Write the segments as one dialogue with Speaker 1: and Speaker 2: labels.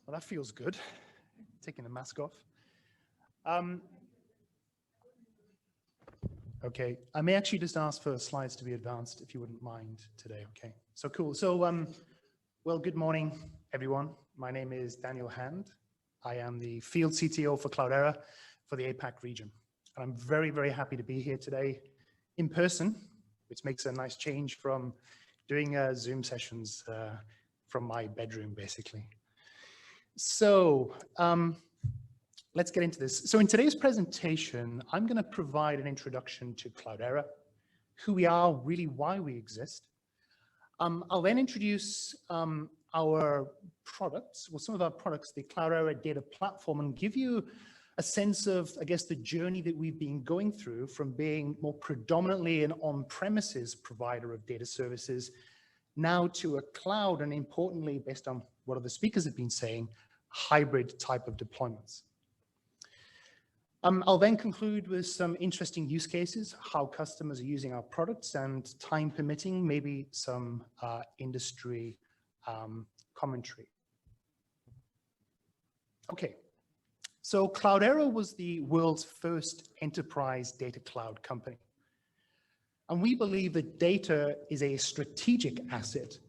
Speaker 1: Well, that feels good, taking the mask off. Okay, I may actually just ask for slides to be advanced if you wouldn't mind today, okay? So cool. So, well, good morning, everyone. My name is Daniel Hand. I am the field CTO for Cloudera for the APAC region. And I'm very, very happy to be here today in person, which makes a nice change from doing Zoom sessions from my bedroom, basically. So let's get into this. So in today's presentation, I'm going to provide an introduction to Cloudera, who we are, really why we exist. I'll then introduce our products, well, some of our products, the Cloudera data platform, and give you a sense of, I guess, the journey that we've been going through from being more predominantly an on-premises provider of data services now to a cloud, and importantly, based on what other speakers have been saying, hybrid type of deployments. I'll then conclude with some interesting use cases, how customers are using our products, and time permitting, maybe some industry commentary. Okay, so Cloudera was the world's first enterprise data cloud company. And we believe that data is a strategic asset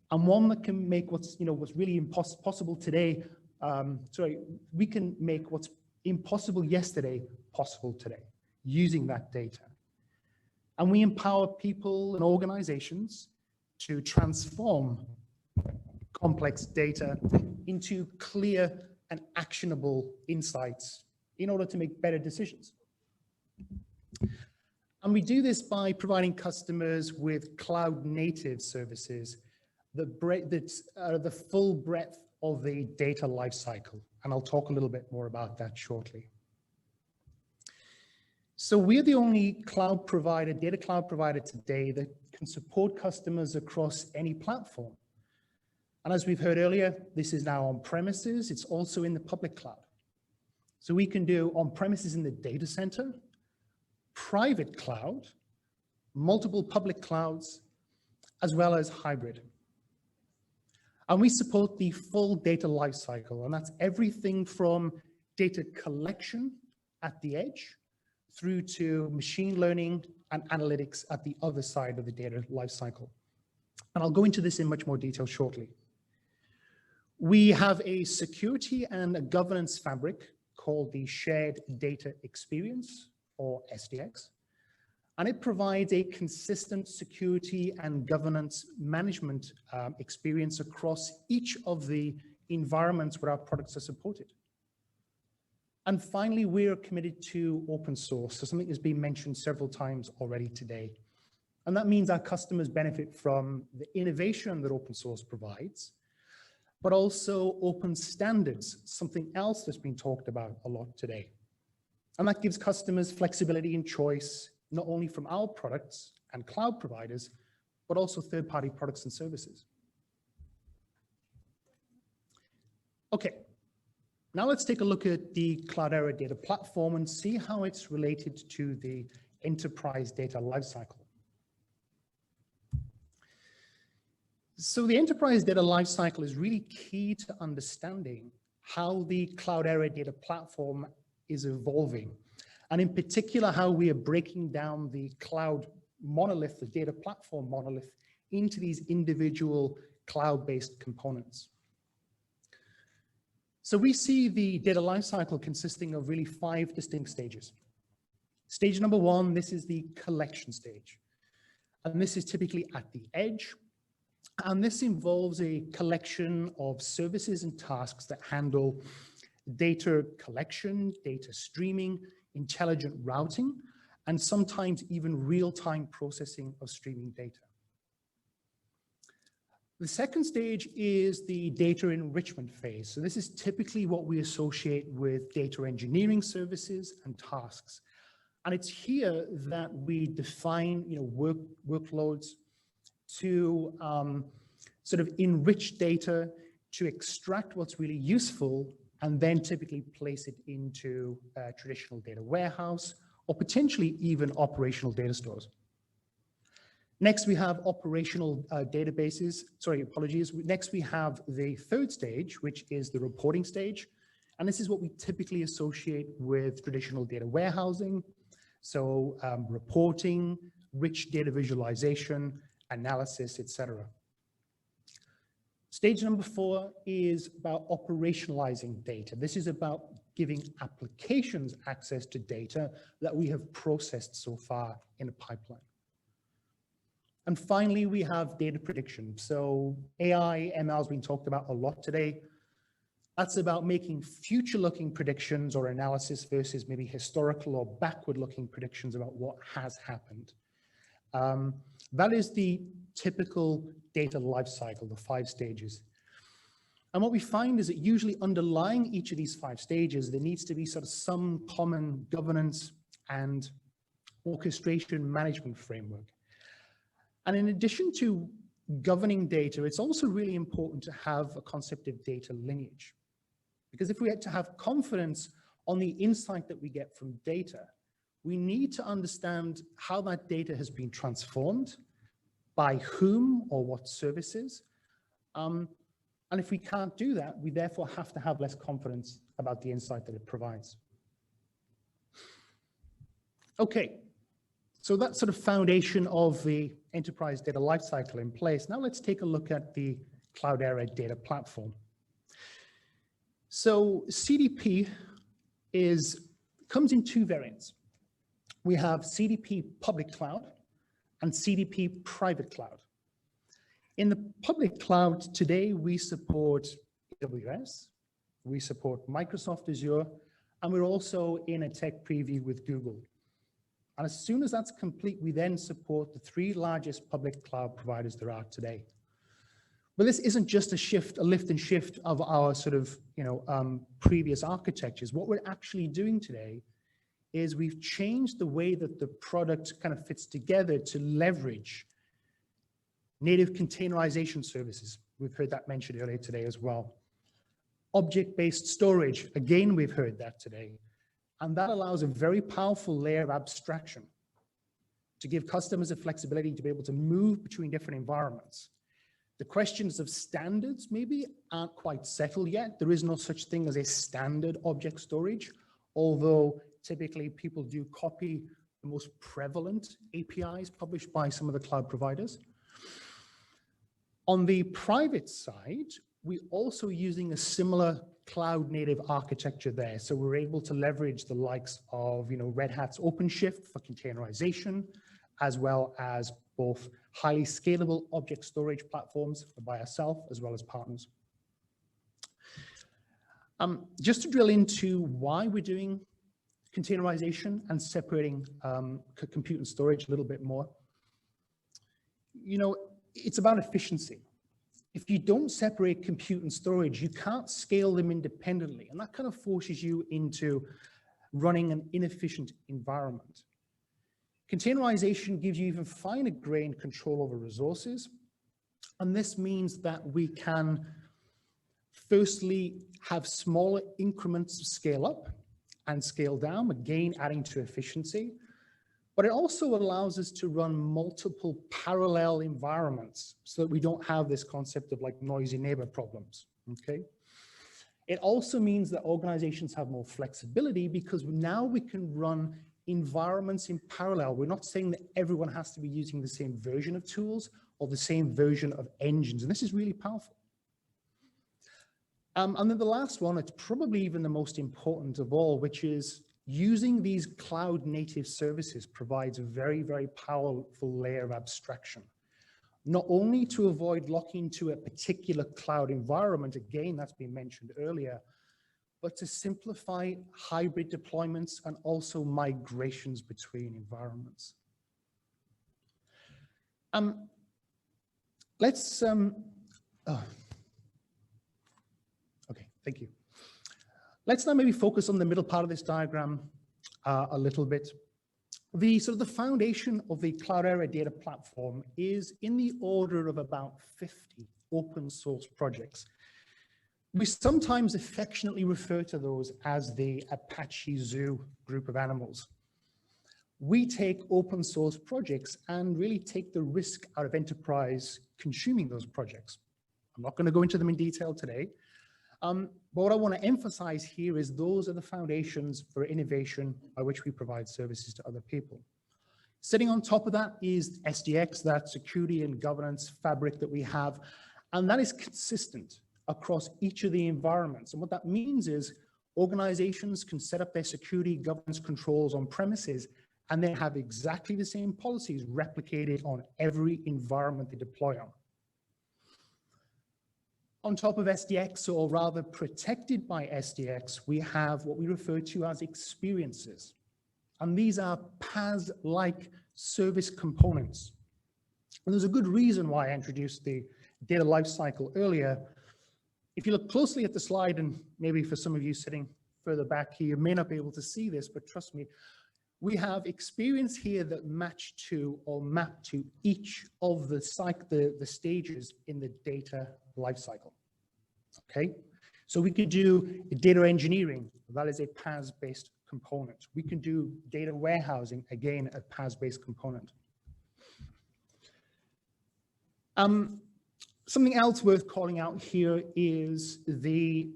Speaker 1: and one that can make what's really impossible today. We can make what's impossible yesterday possible today using that data. And we empower people and organizations to transform complex data into clear and actionable insights in order to make better decisions. And we do this by providing customers with cloud native services that are the full breadth of the data lifecycle. And I'll talk a little bit more about that shortly. So we're the only cloud provider, data cloud provider today that can support customers across any platform. And as we've heard earlier, this is now on premises. It's also in the public cloud. So we can do on premises in the data center, private cloud, multiple public clouds, as well as hybrid. And we support the full data lifecycle, and that's everything from data collection at the edge through to machine learning and analytics at the other side of the data lifecycle. And I'll go into this in much more detail shortly. We have a security and a governance fabric called the Shared Data Experience, or SDX, and it provides a consistent security and governance management experience across each of the environments where our products are supported. And finally, we're committed to open source, so something that's been mentioned several times already today. And that means our customers benefit from the innovation that open source provides, but also open standards, something else that's been talked about a lot today. And that gives customers flexibility and choice, not only from our products and cloud providers, but also third-party products and services. Okay, now let's take a look at the Cloudera data platform and see how it's related to the enterprise data lifecycle. So the enterprise data lifecycle is really key to understanding how the Cloudera data platform is evolving, and in particular, how we are breaking down the cloud monolith, the data platform monolith, into these individual cloud-based components. So we see the data lifecycle consisting of really 5 distinct stages. Stage number 1, this is the collection stage, and this is typically at the edge. And this involves a collection of services and tasks that handle data collection, data streaming, intelligent routing, and sometimes even real-time processing of streaming data. The second stage is the data enrichment phase. So this is typically what we associate with data engineering services and tasks. And it's here that we define workloads to sort of enrich data, to extract what's really useful, and then typically place it into a traditional data warehouse or potentially even operational data stores. Next, we have operational databases. Sorry, apologies. Next, we have the third stage, which is the reporting stage. And this is what we typically associate with traditional data warehousing. So reporting, rich data visualization, analysis, etc. Stage number 4 is about operationalizing data. This is about giving applications access to data that we have processed so far in a pipeline. And finally, we have data prediction. So AI, ML has been talked about a lot today. That's about making future-looking predictions or analysis versus maybe historical or backward-looking predictions about what has happened. That is the typical data lifecycle, the 5 stages. And what we find is that usually underlying each of these 5 stages, there needs to be sort of some common governance and orchestration management framework. And in addition to governing data, it's also really important to have a concept of data lineage. Because if we had to have confidence on the insight that we get from data, we need to understand how that data has been transformed, by whom or what services. And if we can't do that, we therefore have to have less confidence about the insight that it provides. Okay, so that's sort of foundation of the enterprise data lifecycle in place. Now let's take a look at the Cloudera data platform. So CDP comes in 2 variants. We have CDP public cloud and CDP private cloud. In the public cloud today, we support AWS, we support Microsoft Azure, and we're also in a tech preview with Google. And as soon as that's complete, we then support the 3 largest public cloud providers there are today. But this isn't just a lift and shift of our sort of, previous architectures. What we're actually doing today is we've changed the way that the product kind of fits together to leverage native containerization services. We've heard that mentioned earlier today as well. Object-based storage, again, we've heard that today. And that allows a very powerful layer of abstraction to give customers the flexibility to be able to move between different environments. The questions of standards maybe aren't quite settled yet. There is no such thing as a standard object storage, although typically people do copy the most prevalent APIs published by some of the cloud providers. On the private side, we're also using a similar cloud native architecture there. So we're able to leverage the likes of Red Hat's OpenShift for containerization, as well as both highly scalable object storage platforms by ourselves as well as partners. Just to drill into why we're doing containerization and separating compute and storage a little bit more. It's about efficiency. If you don't separate compute and storage, you can't scale them independently. And that kind of forces you into running an inefficient environment. Containerization gives you even finer grained control over resources. And this means that we can firstly have smaller increments of scale up and scale down, again, adding to efficiency. But it also allows us to run multiple parallel environments so that we don't have this concept of like noisy neighbor problems, okay? It also means that organizations have more flexibility because now we can run environments in parallel. We're not saying that everyone has to be using the same version of tools or the same version of engines, and this is really powerful. And then the last one, it's probably even the most important of all, which is using these cloud native services provides a very, very powerful layer of abstraction, not only to avoid locking to a particular cloud environment, again, that's been mentioned earlier, but to simplify hybrid deployments and also migrations between environments. Okay, thank you. Let's now maybe focus on the middle part of this diagram a little bit. The foundation of the Cloudera data platform is in the order of about 50 open source projects. We sometimes affectionately refer to those as the Apache Zoo group of animals. we take open source projects and really take the risk out of enterprise consuming those projects. I'm not going to go into them in detail today, but what I want to emphasize here is those are the foundations for innovation by which we provide services to other people. Sitting on top of that is SDX, that security and governance fabric that we have, and that is consistent across each of the environments. And what that means is organizations can set up their security governance controls on premises and then have exactly the same policies replicated on every environment they deploy on. On top of SDX, or rather protected by SDX, we have what we refer to as experiences. And these are PaaS-like service components. And there's a good reason why I introduced the data lifecycle earlier. If you look closely at the slide, and maybe for some of you sitting further back here, you may not be able to see this, but trust me, we have experience here that match to or map to each of the stages in the data lifecycle. Okay, so we could do data engineering. That is a PaaS-based component. We can do data warehousing, again, a PaaS-based component. Something else worth calling out here is the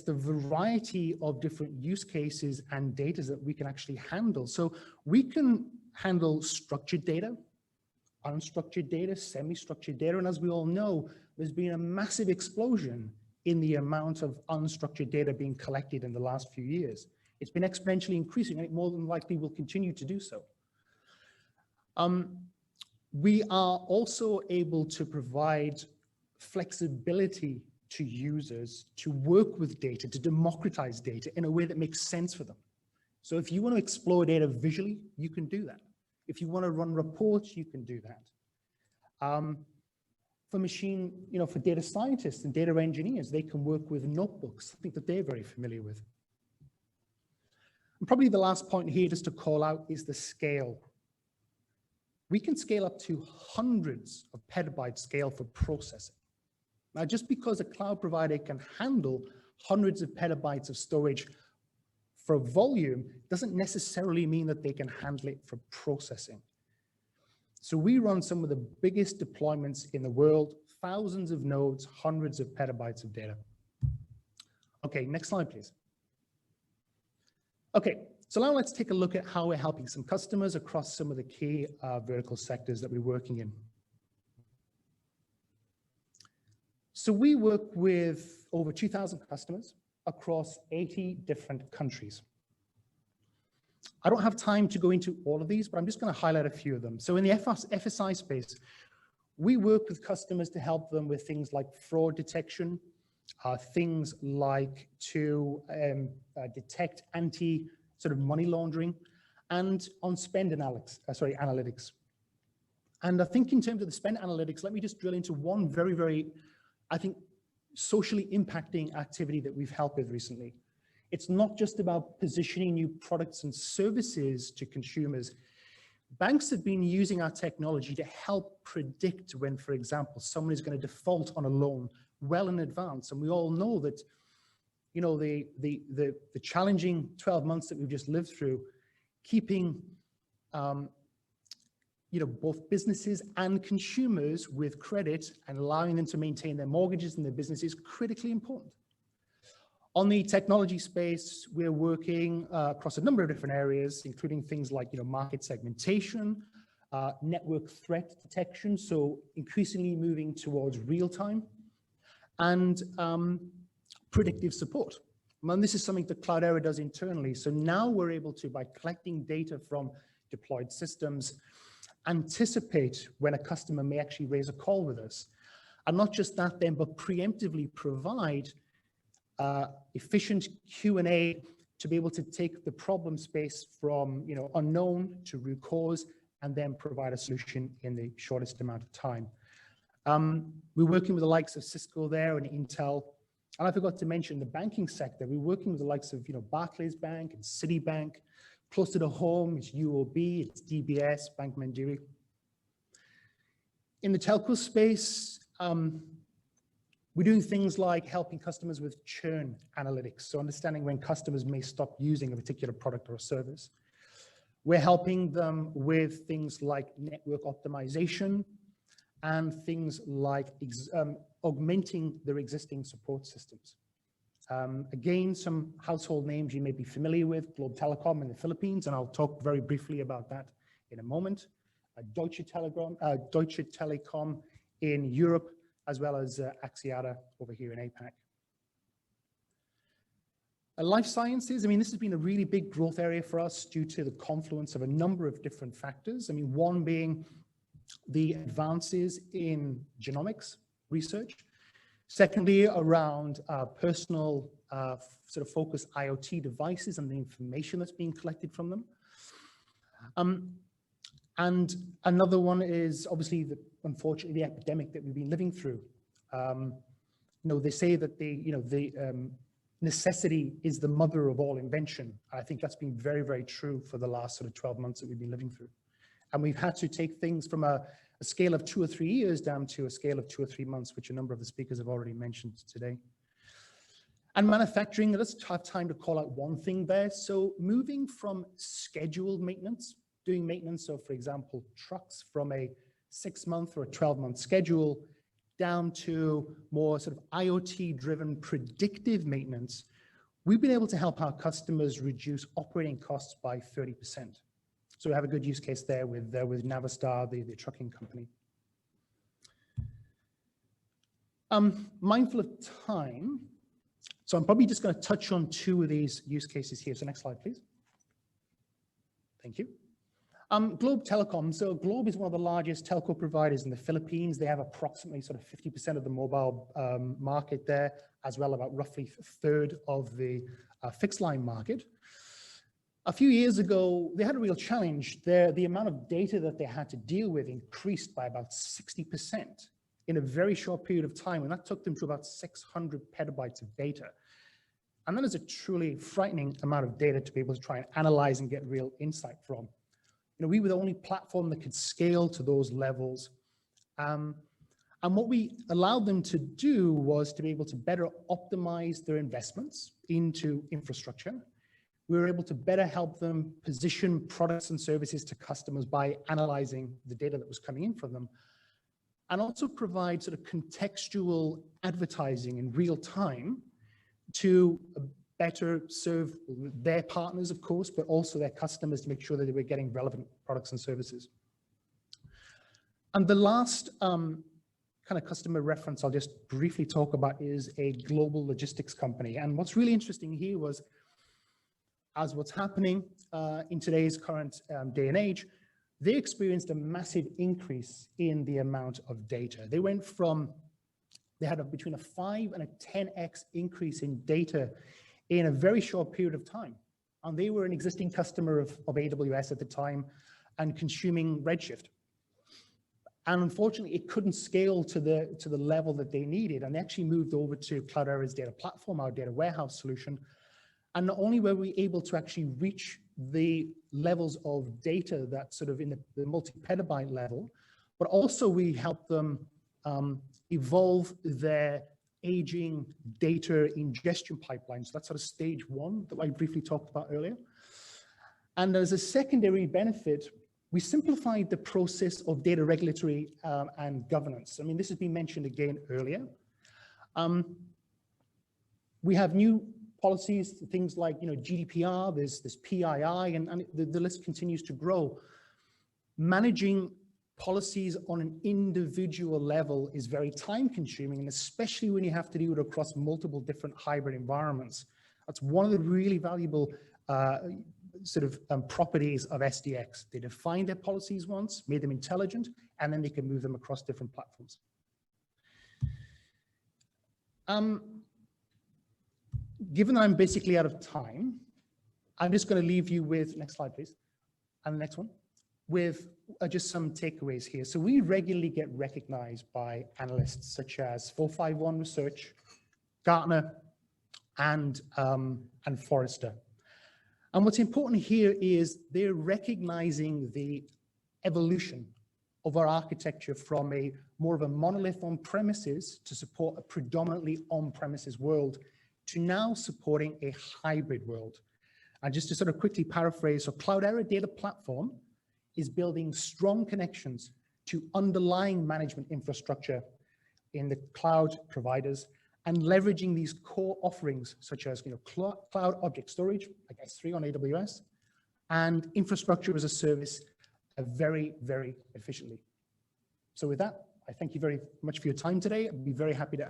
Speaker 1: variety of different use cases and data that we can actually handle. So we can handle structured data, unstructured data, semi-structured data, and as we all know, there's been a massive explosion in the amount of unstructured data being collected in the last few years. It's been exponentially increasing, and it more than likely will continue to do so. We are also able to provide flexibility to users to work with data, to democratize data in a way that makes sense for them. So if you want to explore data visually, you can do that. If you want to run reports, you can do that. For data scientists and data engineers, they can work with notebooks, something that they're very familiar with. And probably the last point here just to call out is the scale. We can scale up to hundreds of petabyte scale for processing. Now, just because a cloud provider can handle hundreds of petabytes of storage for volume doesn't necessarily mean that they can handle it for processing. So we run some of the biggest deployments in the world, thousands of nodes, hundreds of petabytes of data. Okay, next slide, please. Okay, so now let's take a look at how we're helping some customers across some of the key vertical sectors that we're working in. So we work with over 2,000 customers across 80 different countries. I don't have time to go into all of these, but I'm just going to highlight a few of them. So in the FSI space, we work with customers to help them with things like fraud detection, things like to detect money laundering, and on spend analytics. And I think in terms of the spend analytics, let me just drill into one very, I think, socially impacting activity that we've helped with recently. It's not just about positioning new products and services to consumers. Banks have been using our technology to help predict when, for example, someone is going to default on a loan well in advance. And we all know that, you know, the challenging 12 months that we've just lived through, keeping both businesses and consumers with credit and allowing them to maintain their mortgages and their business is critically important. On the technology space, we're working across a number of different areas, including things like market segmentation, network threat detection, so increasingly moving towards real time, and predictive support. And this is something that Cloudera does internally. So now we're able to, by collecting data from deployed systems, anticipate when a customer may actually raise a call with us. And not just that then, but preemptively provide efficient Q&A to be able to take the problem space from unknown to root cause, and then provide a solution in the shortest amount of time. We're working with the likes of Cisco there and Intel. And I forgot to mention the banking sector. We're working with the likes of Barclays Bank and Citibank. Closer to home, it's UOB, it's DBS, Bank Mandiri. In the telco space, we're doing things like helping customers with churn analytics, so understanding when customers may stop using a particular product or a service. We're helping them with things like network optimization and things like augmenting their existing support systems. Again, some household names you may be familiar with: Telecom in the Philippines, and I'll talk very briefly about that in a moment. Deutsche Telekom in Europe, as well as Axiata over here in APAC. Life sciences, I mean, this has been a really big growth area for us due to the confluence of a number of different factors. I mean, one being the advances in genomics research. Secondly, around personal sort of focused IoT devices and the information that's being collected from them. And another one is obviously, unfortunately, the epidemic that we've been living through. They say that necessity is the mother of all invention. I think that's been very, very true for the last sort of 12 months that we've been living through. And we've had to take things from a scale of 2 or 3 years down to a scale of 2 or 3 months, which a number of the speakers have already mentioned today. And manufacturing, let's have time to call out one thing there. So moving from scheduled maintenance, doing maintenance of, for example, trucks from a 6-month or a 12-month schedule, down to more sort of IoT-driven predictive maintenance, we've been able to help our customers reduce operating costs by 30%. So we have a good use case there with Navistar, the trucking company. Mindful of time, so I'm probably just going to touch on 2 of these use cases here. So next slide, please. Thank you. Globe Telecom. So Globe is one of the largest telco providers in the Philippines. They have approximately sort of 50% of the mobile market there, as well about roughly a third of the fixed line market. A few years ago, they had a real challenge. The amount of data that they had to deal with increased by about 60% in a very short period of time, and that took them to about 600 petabytes of data. And that is a truly frightening amount of data to be able to try and analyze and get real insight from. We were the only platform that could scale to those levels. And what we allowed them to do was to be able to better optimize their investments into infrastructure. We were able to better help them position products and services to customers by analyzing the data that was coming in from them, and also provide sort of contextual advertising in real time to better serve their partners, of course, but also their customers to make sure that they were getting relevant products and services. And the last kind of customer reference I'll just briefly talk about is a global logistics company. And what's really interesting here was, as what's happening in today's current day and age, they experienced a massive increase in the amount of data. They went from, they had between a 5 and a 10x increase in data in a very short period of time. And they were an existing customer of AWS at the time and consuming Redshift. And unfortunately, it couldn't scale to the level that they needed. And they actually moved over to Cloudera's data platform, our data warehouse solution. And not only were we able to actually reach the levels of data that sort of in the multi-petabyte level, but also we helped them evolve their aging data ingestion pipelines. That's sort of stage 1 that I briefly talked about earlier. And as a secondary benefit, we simplified the process of data regulatory and governance. I mean, this has been mentioned again earlier. We have new policies, things like GDPR, there's PII, and the list continues to grow. Managing policies on an individual level is very time consuming, and especially when you have to do it across multiple different hybrid environments. That's one of the really valuable properties of SDX. They defined their policies once, made them intelligent, and then they can move them across different platforms. Given that I'm basically out of time, I'm just going to leave you with, next slide please, and the next one, with just some takeaways here. So we regularly get recognized by analysts such as 451 Research, Gartner, and Forrester. And what's important here is they're recognizing the evolution of our architecture from a more of a monolith on-premises to support a predominantly on-premises world to now supporting a hybrid world. And just to sort of quickly paraphrase, so Cloudera Data Platform is building strong connections to underlying management infrastructure in the cloud providers and leveraging these core offerings such as cloud object storage, like S3 on AWS, and infrastructure as a service very, very efficiently. So with that, I thank you very much for your time today. I'd be very happy to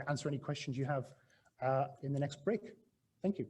Speaker 1: answer any questions you have in the next break. Thank you.